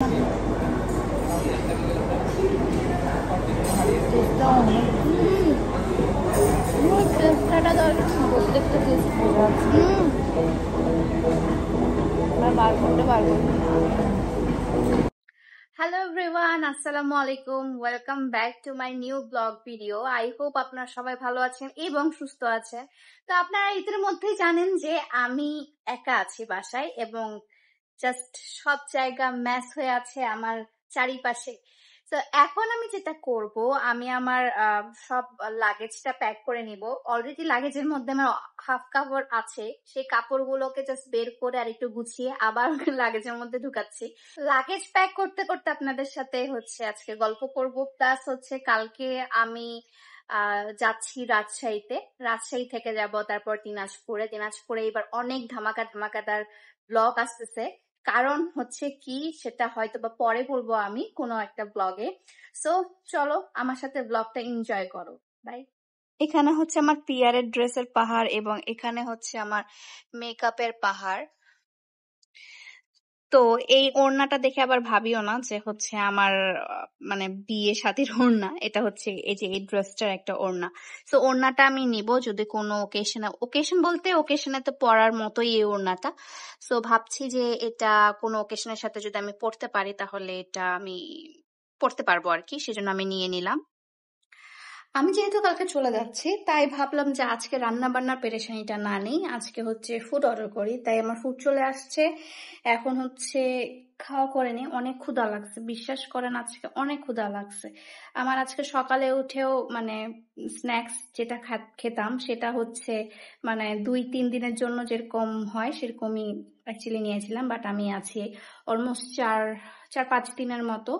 Hello everyone, আসসালামু আলাইকুম, welcome back to my new blog video. I hope আপনারা সবাই ভালো আছেন এবং সুস্থ আছেন। তো আপনারা এদের মধ্যেই জানেন যে আমি একা আছি বাসায় এবং জাস্ট সব জায়গা ম্যাচ হয়ে আছে আমার চারিপাশে। তো এখন আমি যেটা করব, আমি আমার সব লাগেজটা প্যাক করে নিব। অলরেডি লাগেজের মধ্যে আমার হাফ কাপড় আছে, সেই কাপড়গুলোকে জাস্ট বের করে আর একটু গুছিয়ে আবার লাগেজের মধ্যে ঢুকাচ্ছি। লাগেজ প্যাক করতে করতে আপনাদের সাথে আজকে গল্প করব, প্লাস কালকে আমি যাচ্ছি রাজশাহী থেকে যাব, তারপর দিনাজপুরে এবার অনেক ধামাকাদার ব্লগ আসতেছে। কারণ কি সেটা হয়তো বা পরে বলবো আমি কোনো একটা ব্লগে। সো চলো আমার সাথে ব্লগটা এনজয় করো। বাই। এখানে আমার পিয়ারের ড্রেসের পাহাড় এবং এখানে আমার মেকআপের পাহাড়। তো এই ওড়নাটা দেখে আবার ভাবিও না যে আমার মানে বিয়ে শাদীর ওড়না। এটা এই যে এই ড্রেসটার একটা ওড়না। তো ওড়নাটা আমি নিব যদি কোনো ওকেশনে তো পরার মতোই এই ওড়নাটা। সো ভাবছি যে এটা কোনো ওকেশনের সাথে যদি আমি পরতে পারি তাহলে এটা আমি পরতে পারবো আর কি, সেজন্য আমি নিয়ে নিলাম। আমি যেহেতু কালকে চলে যাচ্ছি তাই ভাবলাম যে আজকে রান্না বান্নার পেরেশানিটা না নেই, আজকে ফুড অর্ডার করি। তাই আমার ফুড চলে আসছে, এখন খাওয়া করে নি। অনেক ক্ষুধা লাগছে, বিশ্বাস করেন আজকে অনেক ক্ষুধা লাগছে আমার। আজকে সকালে উঠেও মানে স্ন্যাক্স যেটা খেতাম সেটা মানে 2-3 দিনের জন্য যেরকম হয় সেরকমই অ্যাকচুয়ালি নিয়েছিলাম, বাট আমি আছি অলমোস্ট 4-5 দিনের মতো।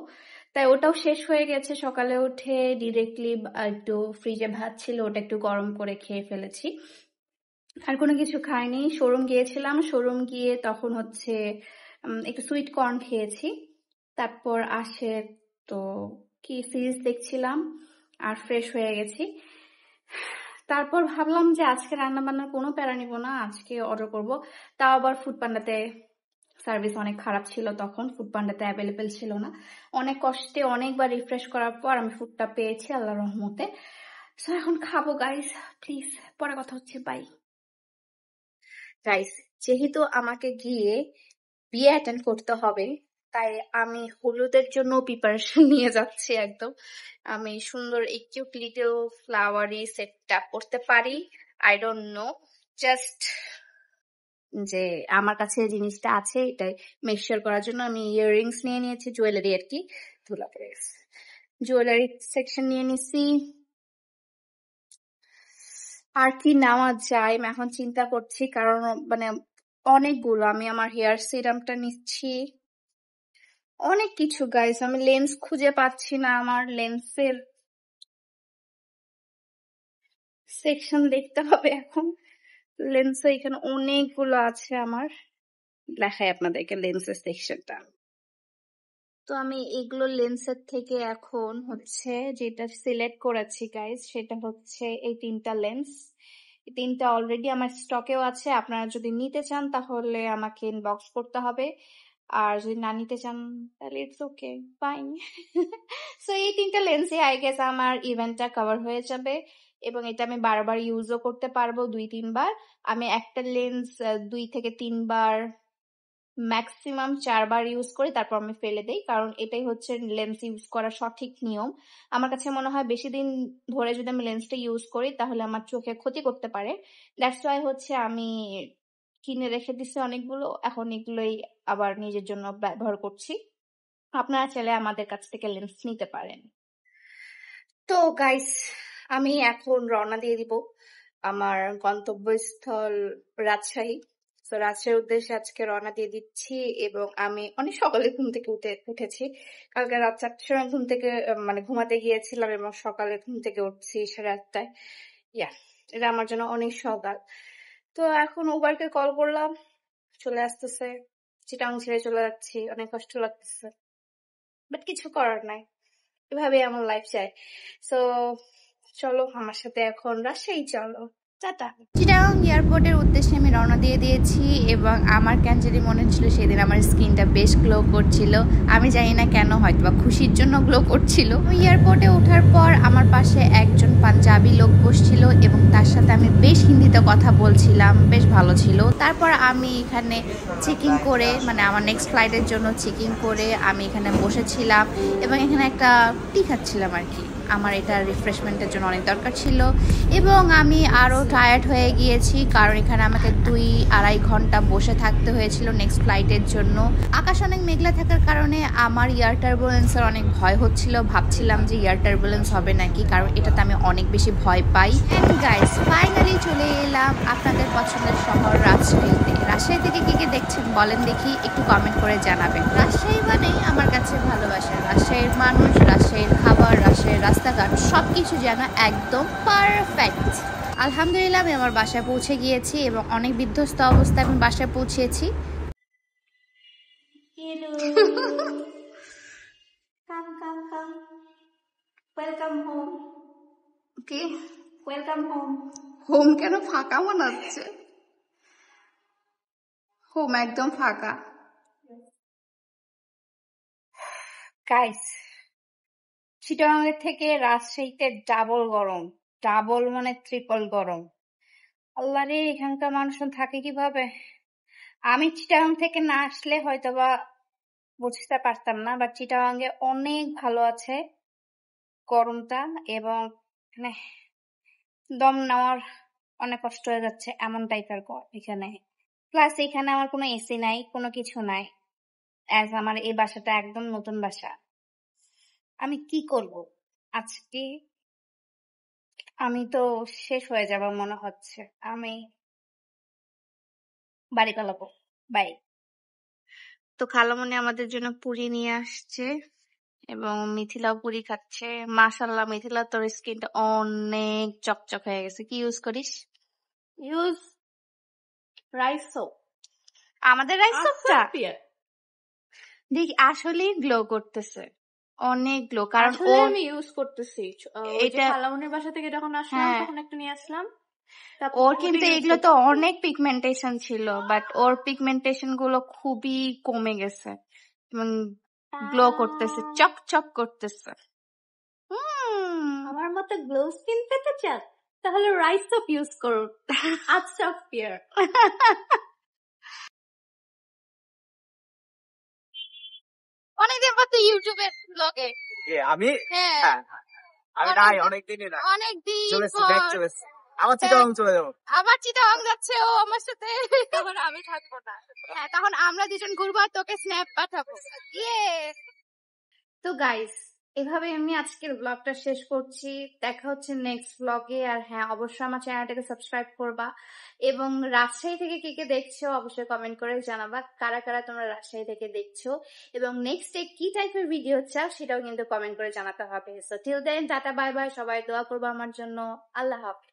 তাই ওটাও শেষ হয়ে গেছে। সকালে উঠে ডিরেক্টলি একটু ফ্রিজে ভাত ছিল, ওটা একটু গরম করে খেয়ে ফেলেছি। আর কোনো কিছু খাইনি। শোরুম গিয়েছিলাম, শোরুম গিয়ে তখন একটু সুইট কর্ন খেয়েছি। তারপর তো কি সিরিজ দেখছিলাম আর ফ্রেশ হয়ে গেছি। তারপর ভাবলাম যে আজকে রান্না বান্নার কোনো প্যারা নিব না, আজকে অর্ডার করব। তাও আবার ফুড পান্ডাতে সার্ভিস অনেক খারাপ ছিল, তখন ফুড পান্ডাতে অ্যাভেলেবেল ছিল না। অনেক কষ্টে অনেকবার রিফ্রেশ করার পর আমি ফুডটা পেয়েছি আল্লাহর রহমতে। সো এখন খাবো গাইস, প্লিজ পরে কথা হচ্ছে, বাই। গাইস, যেহেতু আমাকে গিয়ে বিয়ে অ্যাটেন্ড করতে হবে তাই আমি হলুদের জন্য প্রিপারেশন নিয়ে যাচ্ছি একদম। আমি সুন্দর এই কিউট লিটল ফ্লাওয়ারি সেটটা করতে পারি, আই ডোন্ট নো, জাস্ট যে আমার কাছে জিনিসটা আছে এটাই মেক শিওর করার জন্য আমি ইয়াররিংস নিয়ে নিয়েছি, জুয়েলারি আর কি, ধুলা পড়ে গেছে। জুয়েলারি সেকশন নিয়ে নিছি। আর কি নেওয়া যায় আমি এখন চিন্তা করছি, কারণ মানে অনেকগুলো। আমি আমার হেয়ার সিরামটা নিচ্ছি, অনেক কিছু গাইস। আমি লেন্স খুঁজে পাচ্ছি না, আমার লেন্সের সেকশন দেখতে হবে এখন। লেন্স এখানে অনেকগুলো আছে আমার, দেখাই আপনাদেরকে লেন্সের সেকশনটা। তো আমি এগুলো লেন্সের থেকে এখন যেটা সিলেক্ট করেছি গাইস, সেটা এই 3টা লেন্স। এই 3টা অলরেডি আমার স্টকেও আছে। আপনারা যদি নিতে চান তাহলে আমাকে ইনবক্স করতে হবে, আর যদি না নিতে চান তাহলে ইটস ওকে, ফাইন। সো এই 3টা লেন্সে আই গেস আমার ইভেন্টটা কভার হয়ে যাবে এবং এটা আমি বারবার ইউজও করতে পারবো 2-3 বার। আমি একটা লেন্স 2 থেকে 3 বার, ম্যাক্সিমাম 4 বার ইউজ করি, তারপর আমি ফেলে দেই, কারণ এটাই লেন্স ইউজ করার সঠিক নিয়ম। আমার কাছে মনে হয় বেশি দিন ধরে যদি আমি লেন্সটা ইউজ করি তাহলে আমার চোখে ক্ষতি করতে পারে। দ্যাটস ওয়াই আমি কিনে রেখে দিছি অনেকগুলো, এখন এগুলোই আবার নিজের জন্য ব্যবহার করছি। আপনারা চাইলে আমাদের কাছ থেকে লেন্স নিতে পারেন। তো গাইস, আমি এখন রওনা দিয়ে দিব আমার গন্তব্যস্থল রাজশাহী। তো রাজশাহীর উদ্দেশ্যে আজকে রওনা দিয়ে দিচ্ছি এবং আমি অনেক সকালে ঘুম থেকে উঠেছি। কালকে রাত 4টার সময় ঘুম থেকে মানে ঘুমাতে গিয়েছিলাম এবং সকালে ঘুম থেকে উঠছি 8:30টায়। ইয়া, এটা আমার জন্য অনেক সকাল। তো এখন উবারকে কল করলাম, চলে আসতেছে। চিটাং ছেড়ে চলে যাচ্ছি, অনেক কষ্ট লাগতেছে, বাট কিছু করার নাই, এভাবে আমার লাইফ যায়। সো চলো আমার সাথে এখন রাজশাহী চলো। টাটা। চিটাগাং এয়ারপোর্টের উদ্দেশ্যে আমি রওনা দিয়ে দিয়েছি এবং আমার কেন জানি মনে হচ্ছিল সেদিন আমার স্কিনটা বেশ গ্লো করছিল। আমি জানি না কেন, হয়তো বা খুশির জন্য গ্লো করছিল। এয়ারপোর্টে ওঠার পর আমার পাশে একজন পাঞ্জাবি লোক বসছিল এবং তার সাথে আমি বেশ হিন্দিতে কথা বলছিলাম, বেশ ভালো ছিল। তারপর আমি এখানে চেকিং করে, মানে আমার নেক্সট ফ্লাইটের জন্য চেকিং করে আমি এখানে বসেছিলাম এবং এখানে একটা টি খাচ্ছিলাম আর কি। আমার এটা রিফ্রেশমেন্টের জন্য অনেক দরকার ছিল এবং আমি আরও টায়ার্ড হয়ে গিয়েছি কারণ এখানে আমাকে 2-2.5 ঘন্টা বসে থাকতে হয়েছিল নেক্সট ফ্লাইটের জন্য। আকাশ অনেক মেঘলা থাকার কারণে আমার এয়ার টার্বুলেন্সের অনেক ভয় হচ্ছিল, ভাবছিলাম যে এয়ার টার্বুলেন্স হবে নাকি, কারণ এটাতে আমি অনেক বেশি ভয় পাই। অ্যান্ড গাইস, ফাইনালি চলে এলাম আপনাদের পছন্দের শহর রাজশাহীতে। রাজশাহী থেকে কে কে দেখছেন বলেন দেখি, একটু কমেন্ট করে জানাবেন। রাজশাহী মানেই আমার কাছে ভালোবাসা। রাজশাহীর মানুষ, রাজশাহীর খাবার, রাজশাহীর রাস্তাঘাট সবকিছু যেন একদম পারফেক্ট। আলহামদুলিল্লাহ আমি আমার বাসায় পৌঁছে গিয়েছি এবং অনেক বিধ্বস্ত অবস্থায় আমি বাসায় পৌঁছেছি। Welcome home. কি ওয়েলকাম হোম। হোম কেন ফাঁকা মনে হচ্ছে? হোম একদম ফাঁকা। গাইস, চিটাগাংয়ের থেকে রাজশাহীতে ডাবল গরম, ডাবল মানে ট্রিপল গরম। আল্লাহ রে, এখানকার মানুষজন থাকে কিভাবে? আমি চিটাগাং থেকে না আসলে হয়তোবা বুঝতে পারতাম না, বাট চিটাগাংয়ে অনেক ভালো আছে গরমটা, এবং এখানে দম নেওয়ার অনেক কষ্ট হয়ে যাচ্ছে এমন টাইপের এখানে। প্লাস এখানে আমার কোনো এসি নাই, কোনো কিছু নাই, অ্যাজ আমার এই বাসাটা একদম নতুন বাসা। আমি কি করব আজকে? আমি তো শেষ হয়ে যাব মনে হচ্ছে। আমি বাড়ি পালাবো। বাই। তো খালামণি আমাদের জন্য পুরি নিয়ে আসছে এবং মিথিলাও পুরি খাচ্ছে। মাশাআল্লাহ, মিথিলা তোর স্কিনটা অনেক চকচক হয়ে গেছে। কি ইউজ করিস? Use rice soap. আমাদের রাইস সোপটা দেখি আসলেই গ্লো করতেছে, অনেক গ্লো। কারণ আসলে ওর আমি ইউজ করতেছি, ওই যে এটা খালামণির বাসা থেকে যখন আসলাম হ্যাঁ, তখন একটা নিয়ে আসলাম। ওর কিন্তু এগুলো তো অনেক পিগমেন্টেশন ছিল, বাট ওর পিগমেন্টেশন গুলো খুবই কমে গেছে এবং গ্লো করতেছে, চকচক করতেছে। আমার মতো গ্লো স্কিন পেতে চান তাহলে রাইস সোপ ইউজ করুন। আচ্ছা পিয়ার। অনেকদিন পর তো ইউটিউবের ব্লগে। আমি হ্যাঁ, আমি নাই, অনেকদিনই না, অনেকদিন চলেছি পর ব্যাক চলেছি। আমার চিটাগাং চলে যাবো। আবার চিটাগাং যাচ্ছে ও আমার সাথে। তখন আমি থাকবো না। হ্যাঁ, তখন আমরা দুজন ঘুরবো আর তোকে স্ন্যাপ পাঠাবো। ইয়ে। তো গাইস, এভাবে আমি আজকের ব্লগটা শেষ করছি। দেখা হচ্ছে নেক্সট ব্লগে। আর হ্যাঁ, অবশ্যই আমার চ্যানেলটাকে সাবস্ক্রাইব করবা এবং রাজশাহী থেকে কে কে দেখছো অবশ্যই কমেন্ট করে জানাবা কারা কারা তোমরা রাজশাহী থেকে দেখছো এবং নেক্সট ডে কি টাইপের ভিডিও চাও সেটাও কিন্তু কমেন্ট করে জানাতে হবে। So till then tata bye bye, সবাই দোয়া করবো আমার জন্য। আল্লাহ হাফেজ।